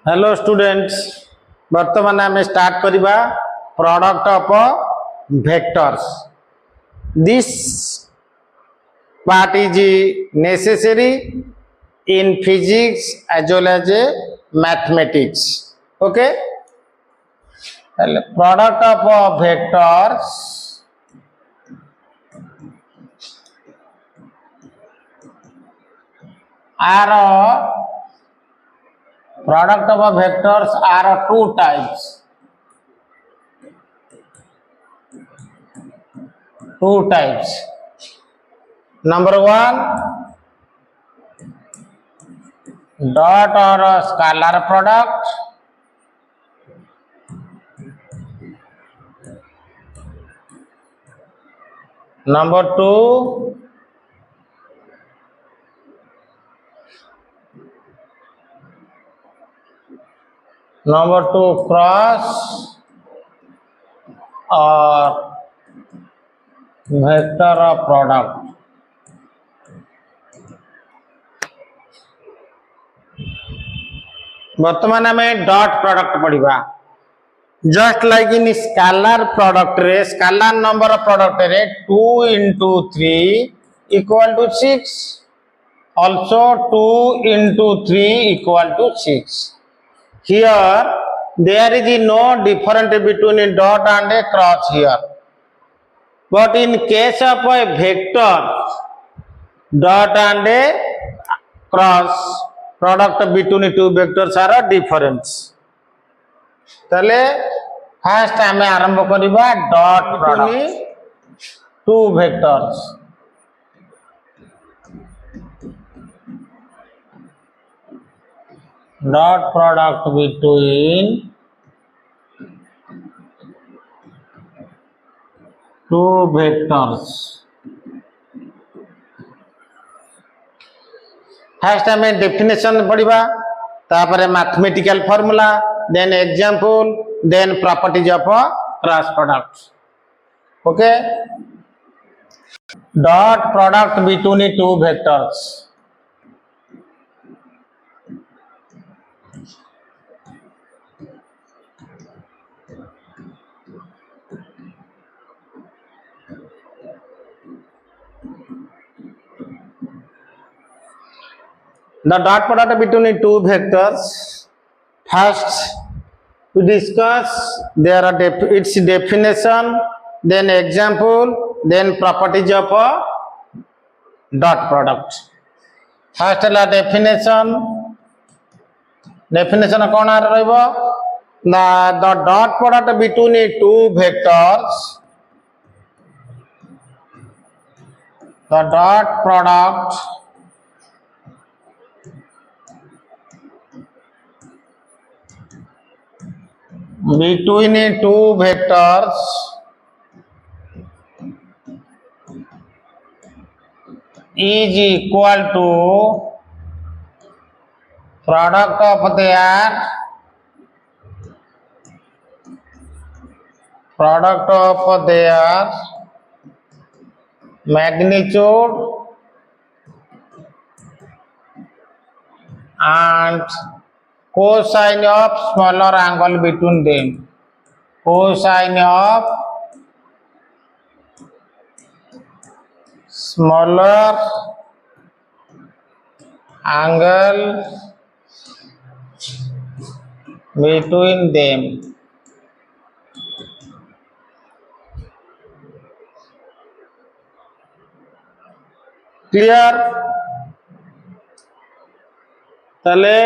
Hello students वर्तमान आम start करवा product of vectors this part is necessary in physics as well as mathematics okay product of vectors are product of vectors are two types. Number one, dot or a scalar product. Number two, cross or vector of product. वर्तमान आम dot product पढ़ा just like in scalar product रे scalar number of product रे 2 into 3 equal to 6 also 2 into 3 equal to 6. Here there is no difference between a dot and a cross here, but in case of a vector dot and a cross product between two vectors are difference. तले first आम आरंभ करवा dot product two vectors dot product between two vectors. First आम definition पढ़ा तापर mathematical formula then example then properties of cross product okay dot product between two vectors the dot product between two vectors. First we discuss there are its definition, then example, then properties of a dot product. First la definition कौन आ रहा है the dot product between two vectors, the dot product between two vectors is equal to product of their magnitude and cosine of smaller angle between them. Cosine of smaller angle between them. Clear? तले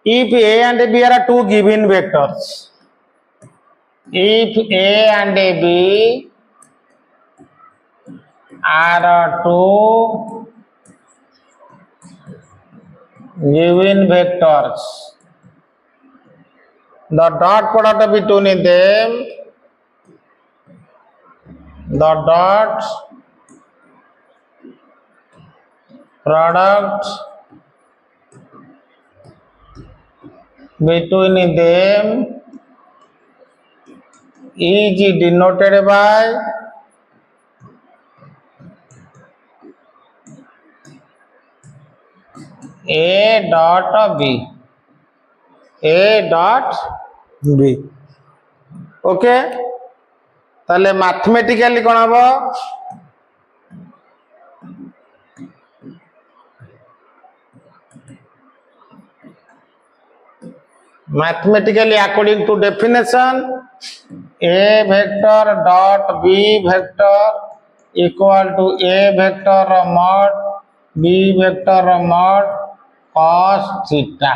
if A and B are two given vectors, if A and B are two given vectors, the dot product between them, the dot product between them is denoted by A dot B. A dot B. Okay ताले mathematically कौन हम mathematically according to definition A vector dot B vector equal to A vector mod B vector mod cos theta,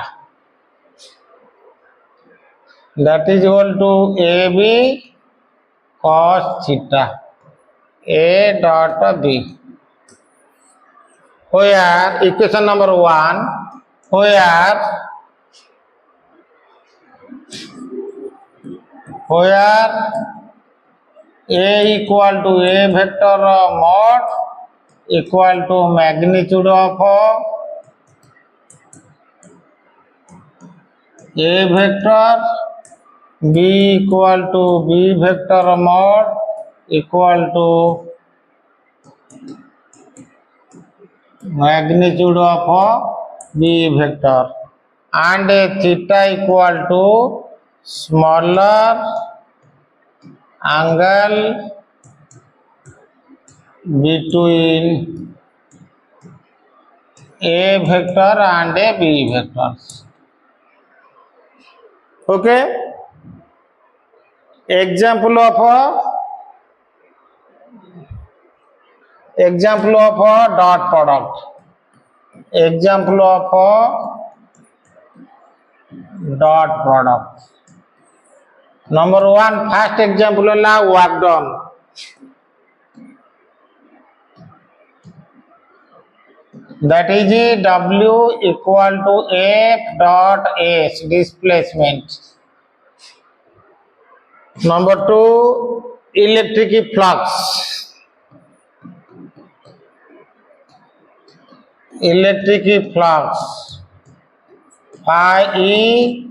that is equal to AB cos theta A dot B. Where equation number 1, where A equal to A vector mod equal to magnitude of A vector, B equal to B vector mod equal to magnitude of B vector, and theta equal to smaller angle between A vector and a B vector. Okay, example of dot product, example of dot product. Number 1, first example है work done. That is W equal to F dot S, displacement. Number 2, electric flux. Electric flux phi E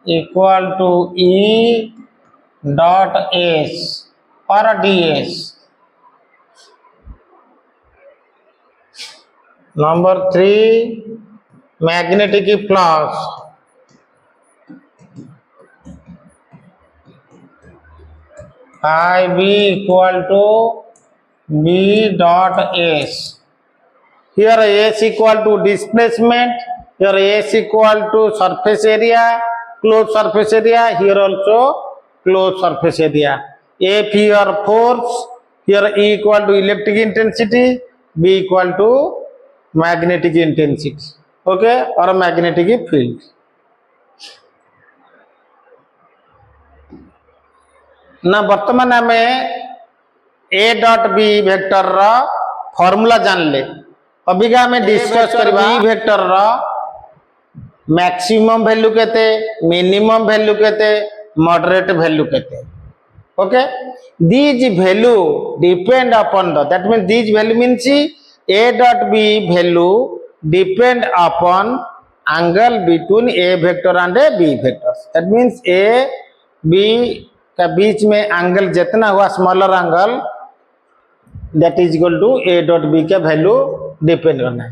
equal to E dot S or ds. Number 3, magnetic flux phi B equal to B dot S. Here S equal to displacement, here S equal to surface area, closed surface area, here also closed surface area. F here force, here E equal to electric intensity, B equal to magnetic intensity, okay, or magnetic field. ना वर्तमान आम A dot B vector रा formula जान ले, अबिका आम discuss करबा B vector रा maximum value केते, मिनिमम वैल्यू केते, मॉडरेट वैल्यू केते. Okay, these value depend upon the, that means these value means A dot B value depend upon angle between A vector and a B vector. That means A B का बीच में angle जितना हुआ smaller angle, that is equal to A dot B का value depend करना है.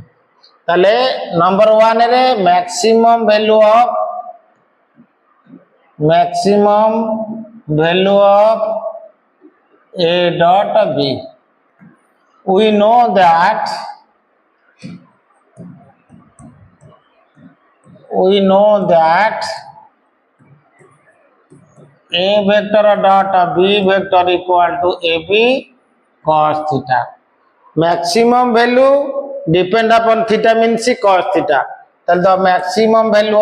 ताले number 1 रे maximum value of A dot B. We know that A vector dot B vector equal to AB cos theta. Maximum value depend upon theta means cos theta. Then the maximum value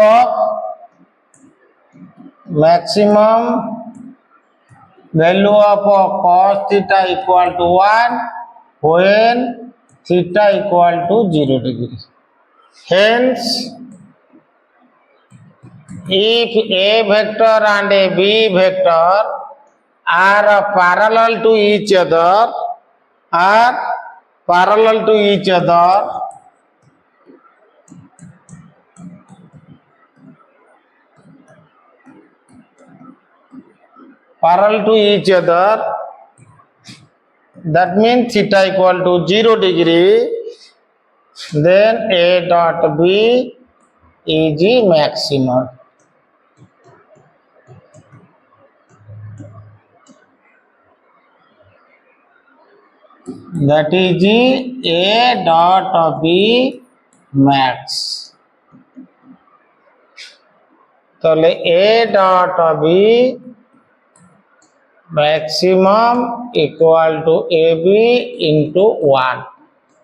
of cos theta equal to 1 when theta equal to 0 degree. Hence, if A vector and a B vector are parallel to each other, that means theta equal to 0 degree, then A dot B is the maximum. that is A dot B max. So A dot B maximum equal to AB into 1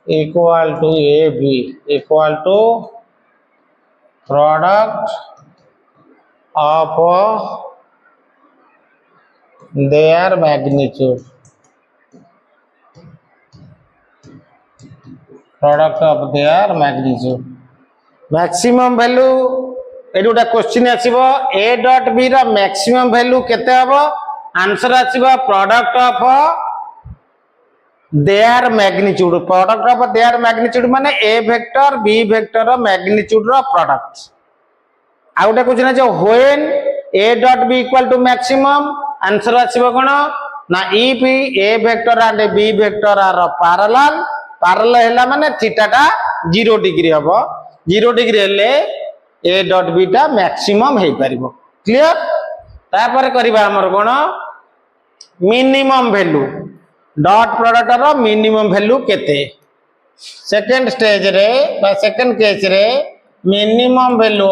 equal to AB equal to product of their magnitude. Product of their magnitude. Maximum value ये गोटे question आसीबो A dot B रा maximum value केते हबो answer आसीबो product of their magnitude. Product of their magnitude माने A vector B vector रा magnitude रा product. आ गोटे question আছে when A dot B equal to maximum answer आसीबो कोन ना if A vector and B vector are parallel ହେଲା माने थीटा टा 0 डिग्री हबो 0 डिग्री हेले A dot B टा मैक्सिमम हे परिबो क्लियर तापर करबा हमर कोन मिनिमम वैल्यू डॉट प्रोडक्ट रो मिनिमम वैल्यू केते सेकंड स्टेज रे बा सेकंड केस रे minimum value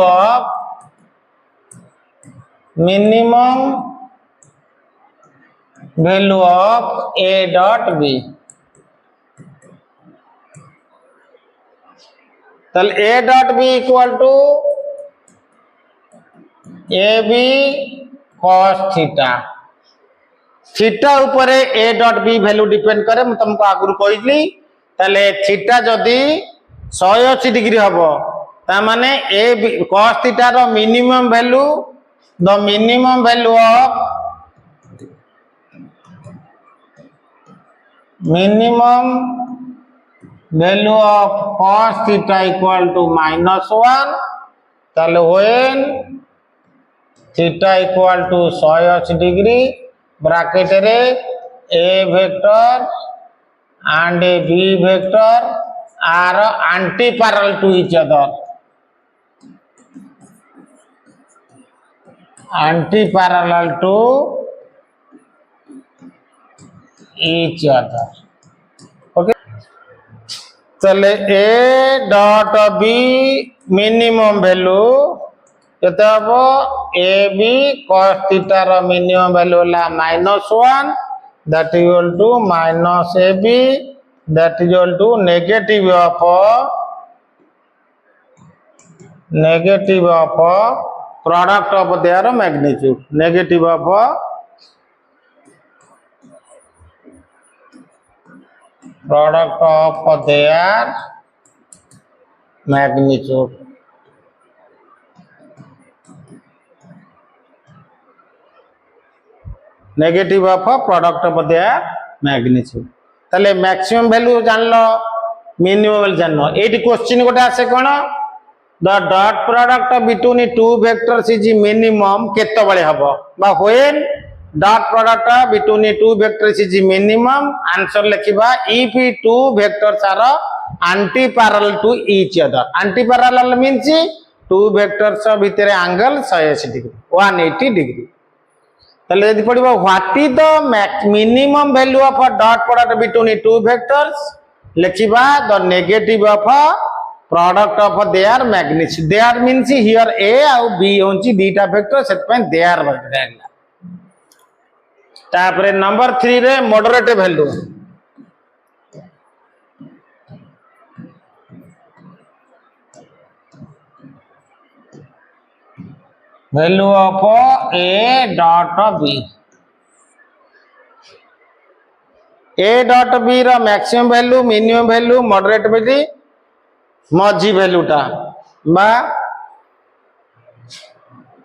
of A dot B तल A dot B equal to AB cos theta theta ऊपर A dot B value depend करे मैं तुमको आगुर कहली तले थीटा जदी 180 डिग्री हबो ता माने A cos theta रो minimum value the minimum value of cos theta equal to -1 तले when theta equal to 180 degree bracket रे A vector and a B vector are anti-parallel to each other. Anti-parallel to each other. Okay. चले A dot B minimum value केते हबो AB cos theta रो minimum value ला -1 that is equal to -AB that is equal to negative of product of their magnitude negative of product of their magnitude negative of product of their magnitude तले maximum value जान लो minimum value जान लो eighty question गोटे आसे कोन the dot product between two vectors is minimum केते बळे हबो बा when dot product between two vectors is minimum answer लिखिबा if two vectors are anti parallel to each other anti parallel means two vectors भितरे angle 180 degree 180 degree तले यदि पड़िबो what is the minimum value of a dot product between two vectors लिखिबा the negative of product of their magnitude there means here A और B होंची बीटा vector set पे there word तापरे number 3 रे moderate value value of A dot B A dot B रा maximum value minimum value moderate value मझी value टा बा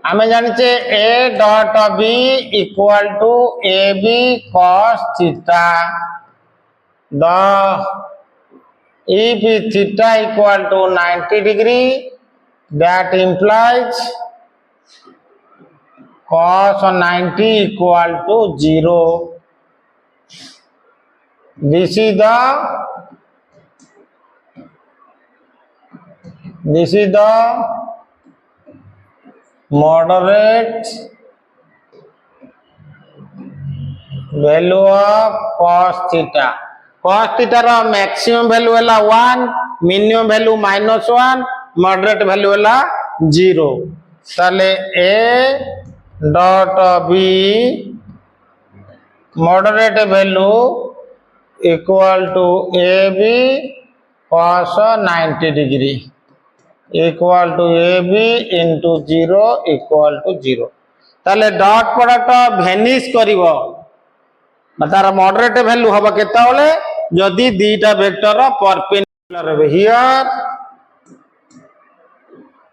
हमें जानिचे A dot B equal to AB cos theta the if theta equal to 90 degree that implies cos 90 equal to 0 this is the moderate value of cos theta cos theta ର maximum value ହେଲା 1, minimum value -1, moderate value ହେଲା 0। ताले a dot b moderate value equal to ab cos 90 degree equal to ab into 0 equal to 0। ताले dot product vanish करिवो तार moderate value हम केतले जदि दीटा vector perpendicular रहे। Here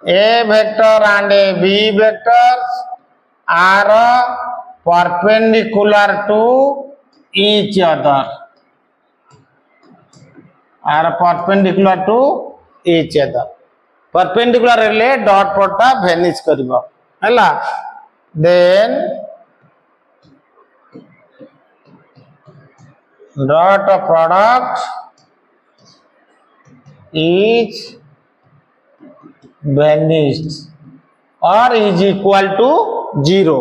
a vector and a b vectors are perpendicular to each other, perpendicular रेले dot product vanish करिवो हला। then dot product is vanished or is equal to 0।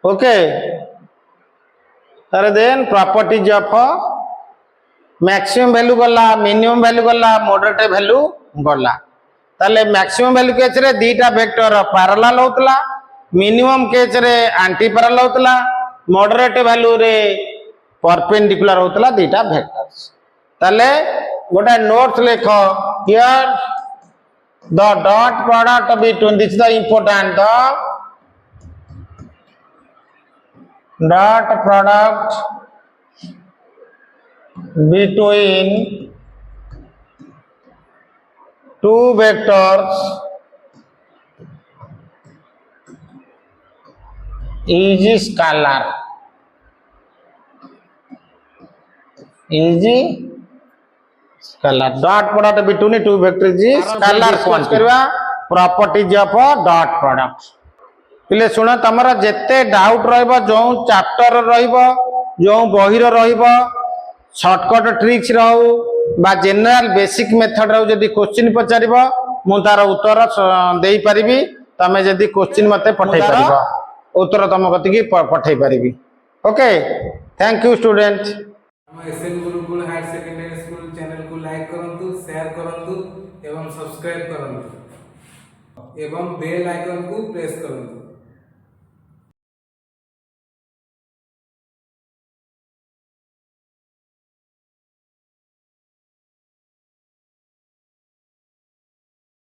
okay, then properties of maximum value गला, minimum value गला, moderate value गला। ताले maximum value case रे दीटा vector parallel होतला, minimum केस रे एंटी पैरेलल होतला, moderate value रे परपेंडिकुलर होतला दीटा वेक्टर्स। ताले गोटा नोट्स लेखो here the dot product between, this is the important, the dot product between two vectors is scalar, dot product between two vectors is scalar quantity करवा properties of dot product। पिले सुन तमरा जेते doubt रहइबो जो chapter रहइबो जो बहिर रहइबो shortcut tricks रहू बा general basic method रहू जदी क्वेश्चन पचारिबो मु तार उत्तर देई परिबी, तमे जदी क्वेश्चन मते पठै परिबो उत्तर तम गति की पठै परिबी। Okay, thank you student. हम SN Gurukul higher secondary school channel को लाइक करंतु, शेयर करंतु एवं सब्सक्राइब करंतु एवं बेल आइकन को प्रेस करंतु।